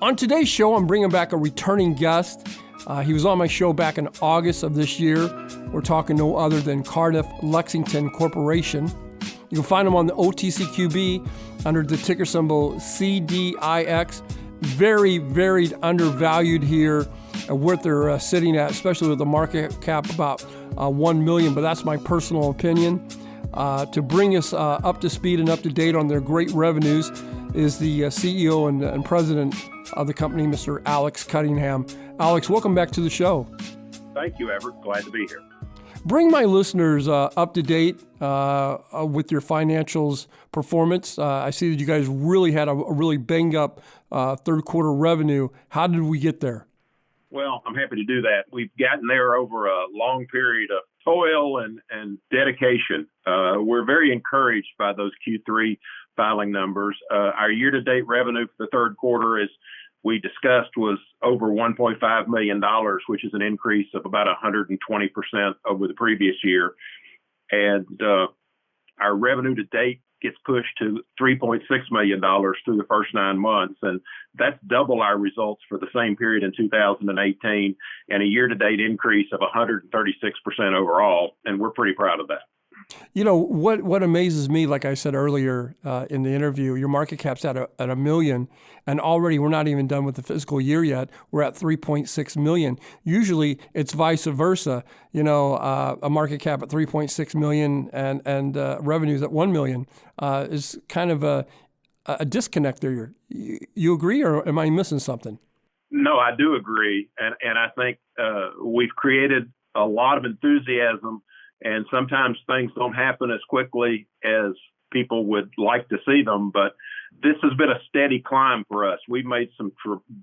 On today's show, I'm bringing back a returning guest. He was on my show back in August of this year. We're talking no other than Cardiff Lexington Corporation. You can find them on the OTCQB under the ticker symbol CDIX. Very, very undervalued here at what they're sitting at, especially with the market cap about 1 million, but that's my personal opinion. To bring us up to speed and up to date on their great revenues is the CEO and president of the company, Mr. Alex Cunningham. Alex, welcome back to the show. Thank you, Everett. Glad to be here. Bring my listeners up to date with your financials performance. I see that you guys really had a really bang up third quarter revenue. How did we get there? Well, I'm happy to do that. We've gotten there over a long period of toil and dedication. We're very encouraged by those Q3 filing numbers. Our year-to-date revenue for the third quarter, as we discussed, was over $1.5 million, which is an increase of about 120% over the previous year. And our revenue to date gets pushed to $3.6 million through the first 9 months. And that's double our results for the same period in 2018 and a year-to-date increase of 136% overall. And we're pretty proud of that. You know, what amazes me, like I said earlier in the interview, your market cap's at a million, and already we're not even done with the fiscal year yet. We're at 3.6 million. Usually it's vice versa. You know, a market cap at 3.6 million and revenues at 1 million is kind of a disconnect there. You agree, or am I missing something? No, I do agree. And I think we've created a lot of enthusiasm. And sometimes things don't happen as quickly as people would like to see them, but this has been a steady climb for us. We've made some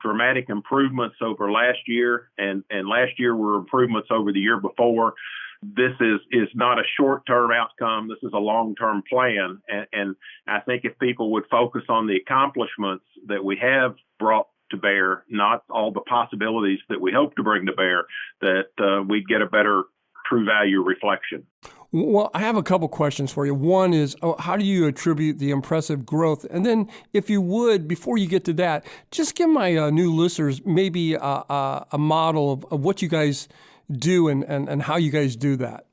dramatic improvements over last year, and last year were improvements over the year before. This is not a short-term outcome. This is a long-term plan. And I think if people would focus on the accomplishments that we have brought to bear, not all the possibilities that we hope to bring to bear, that we'd get a better true value reflection. Well, I have a couple questions for you. One is, how do you attribute the impressive growth? And then, if you would, before you get to that, just give my new listeners maybe a model of what you guys do and how you guys do that.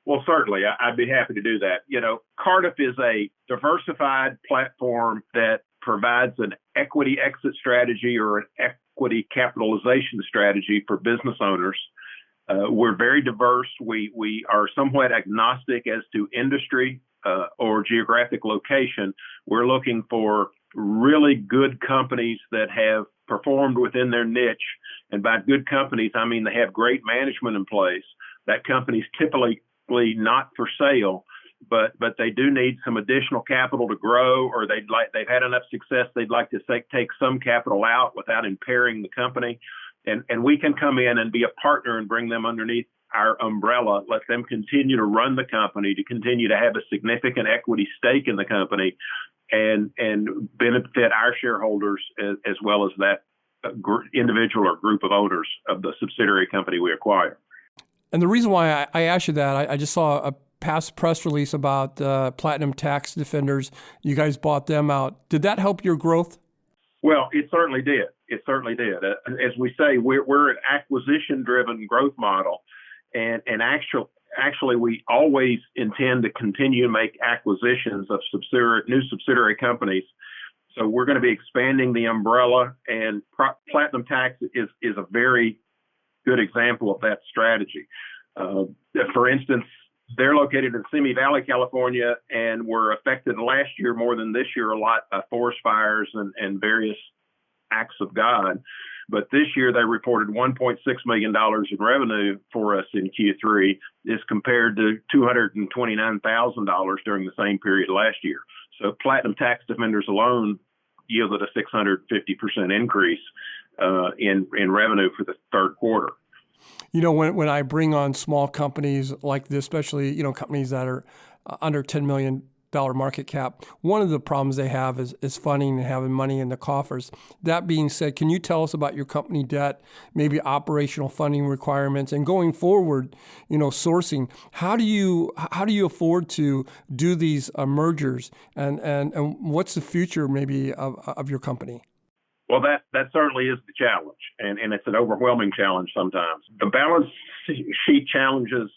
Well, certainly, I'd be happy to do that. You know, Cardiff is a diversified platform that provides an equity exit strategy or an equity capitalization strategy for business owners. We're very diverse. We are somewhat agnostic as to industry or geographic location. We're looking for really good companies that have performed within their niche. And by good companies, I mean they have great management in place. That company's typically not for sale, but they do need some additional capital to grow, or they've had enough success they'd like to take some capital out without impairing the company. And we can come in and be a partner and bring them underneath our umbrella, let them continue to run the company, to continue to have a significant equity stake in the company, and benefit our shareholders as well as that individual or group of owners of the subsidiary company we acquire. And the reason why I asked you that, I just saw a past press release about Platinum Tax Defenders. You guys bought them out. Did that help your growth? Well, it certainly did. It certainly did. As we say, we're an acquisition-driven growth model, and actually, we always intend to continue to make acquisitions of new subsidiary companies. So we're going to be expanding the umbrella, and Platinum Tax is a very good example of that strategy. For instance, they're located in Simi Valley, California, and were affected last year more than this year a lot by forest fires and various acts of God. But this year they reported $1.6 million in revenue for us in Q3 as compared to $229,000 during the same period last year. So Platinum Tax Defenders alone yielded a 650% increase in revenue for the third quarter. You know, when I bring on small companies like this, especially, you know, companies that are under $10 million market cap, one of the problems they have is funding and having money in the coffers. That being said, can you tell us about your company debt, maybe operational funding requirements, and going forward, you know, sourcing? How do you afford to do these mergers, and what's the future maybe of your company? Well, that certainly is the challenge, and it's an overwhelming challenge sometimes. The balance sheet challenges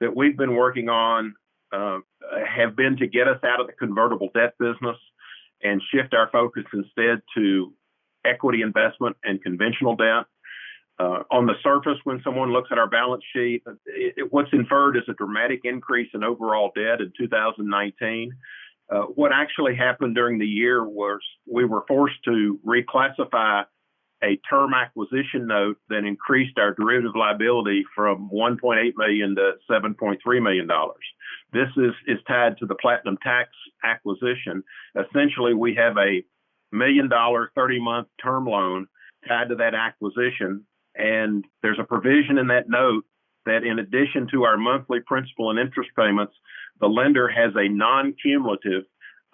that we've been working on have been to get us out of the convertible debt business and shift our focus instead to equity investment and conventional debt. On the surface, when someone looks at our balance sheet, what's inferred is a dramatic increase in overall debt in 2019. What actually happened during the year was we were forced to reclassify a term acquisition note that increased our derivative liability from $1.8 million to $7.3 million. This is tied to the Platinum Tax acquisition. Essentially, we have a $1 million 30-month term loan tied to that acquisition, and there's a provision in that note that in addition to our monthly principal and interest payments, the lender has a non-cumulative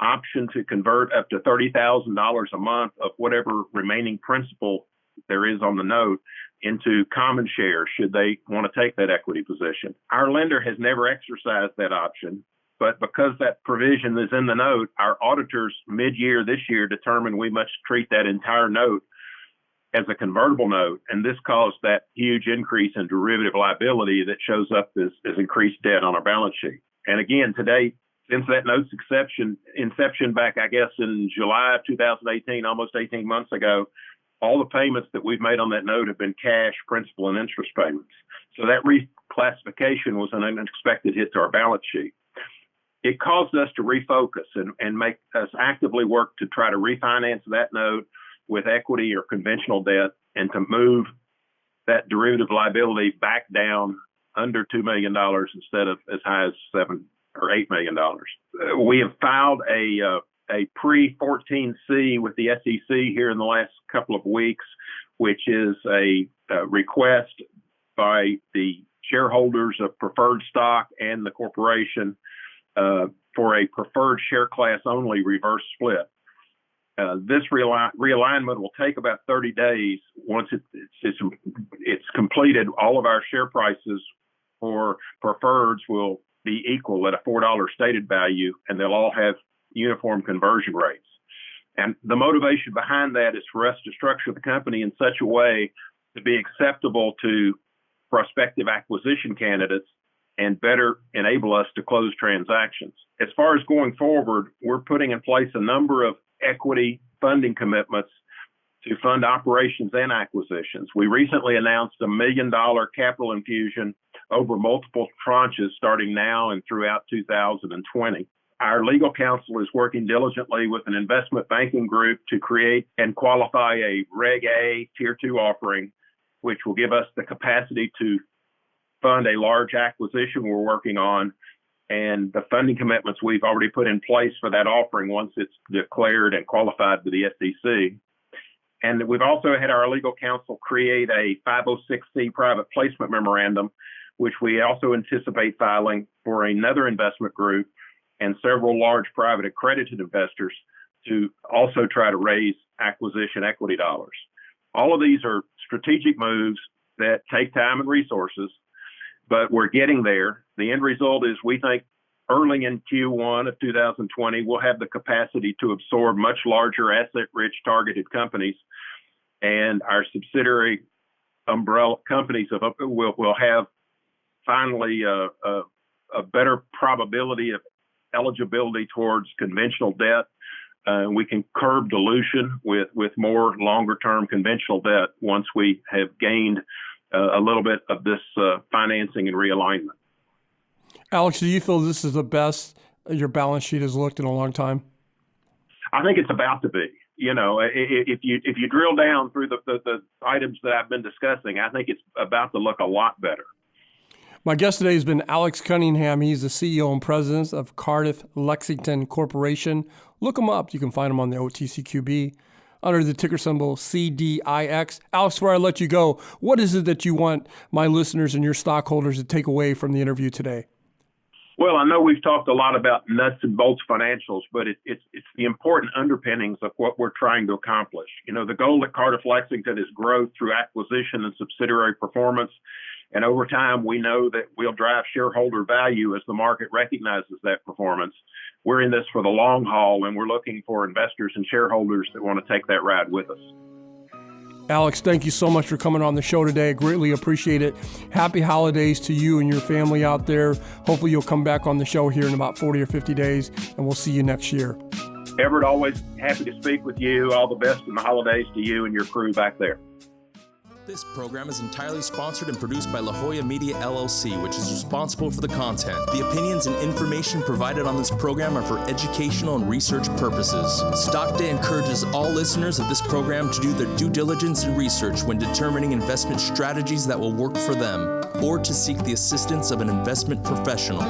option to convert up to $30,000 a month of whatever remaining principal there is on the note into common shares should they want to take that equity position. Our lender has never exercised that option, but because that provision is in the note, our auditors mid-year this year determined we must treat that entire note as a convertible note, and this caused that huge increase in derivative liability that shows up as increased debt on our balance sheet. And again, today, since that note's inception back, I guess, in July of 2018, almost 18 months ago, all the payments that we've made on that note have been cash, principal, and interest payments. So that reclassification was an unexpected hit to our balance sheet. It caused us to refocus and make us actively work to try to refinance that note with equity or conventional debt and to move that derivative liability back down under $2 million instead of as high as $7 or $8 million. We have filed a pre-14C with the SEC here in the last couple of weeks, which is a request by the shareholders of preferred stock and the corporation for a preferred share class only reverse split. This realignment will take about 30 days. Once it's completed, all of our share prices for preferreds will be equal at a $4 stated value, and they'll all have uniform conversion rates. And the motivation behind that is for us to structure the company in such a way to be acceptable to prospective acquisition candidates and better enable us to close transactions. As far as going forward, we're putting in place a number of equity funding commitments to fund operations and acquisitions. We recently announced a $1 million capital infusion over multiple tranches starting now and throughout 2020. Our legal counsel is working diligently with an investment banking group to create and qualify a Reg A Tier 2 offering, which will give us the capacity to fund a large acquisition we're working on, and the funding commitments we've already put in place for that offering once it's declared and qualified to the SEC. And we've also had our legal counsel create a 506C private placement memorandum, which we also anticipate filing for another investment group and several large private accredited investors to also try to raise acquisition equity dollars. All of these are strategic moves that take time and resources, but we're getting there. The end result is we think early in Q1 of 2020, we'll have the capacity to absorb much larger asset-rich targeted companies, and our subsidiary umbrella companies will have finally a better probability of eligibility towards conventional debt. We can curb dilution with more longer-term conventional debt once we have gained a little bit of this financing and realignment. Alex, do you feel this is the best your balance sheet has looked in a long time? I think it's about to be. You know, if you drill down through the items that I've been discussing, I think it's about to look a lot better. My guest today has been Alex Cunningham. He's the CEO and president of Cardiff Lexington Corporation. Look him up. You can find him on the OTCQB under the ticker symbol CDIX. Alex, before I let you go, what is it that you want my listeners and your stockholders to take away from the interview today? Well, I know we've talked a lot about nuts and bolts financials, but it's the important underpinnings of what we're trying to accomplish. You know, the goal at Cardiff Lexington is growth through acquisition and subsidiary performance. And over time, we know that we'll drive shareholder value as the market recognizes that performance. We're in this for the long haul, and we're looking for investors and shareholders that want to take that ride with us. Alex, thank you so much for coming on the show today. I greatly appreciate it. Happy holidays to you and your family out there. Hopefully you'll come back on the show here in about 40 or 50 days, and we'll see you next year. Everett, always happy to speak with you. All the best in the holidays to you and your crew back there. This program is entirely sponsored and produced by La Jolla Media LLC, which is responsible for the content. The opinions and information provided on this program are for educational and research purposes. Stock Day encourages all listeners of this program to do their due diligence and research when determining investment strategies that will work for them, or to seek the assistance of an investment professional.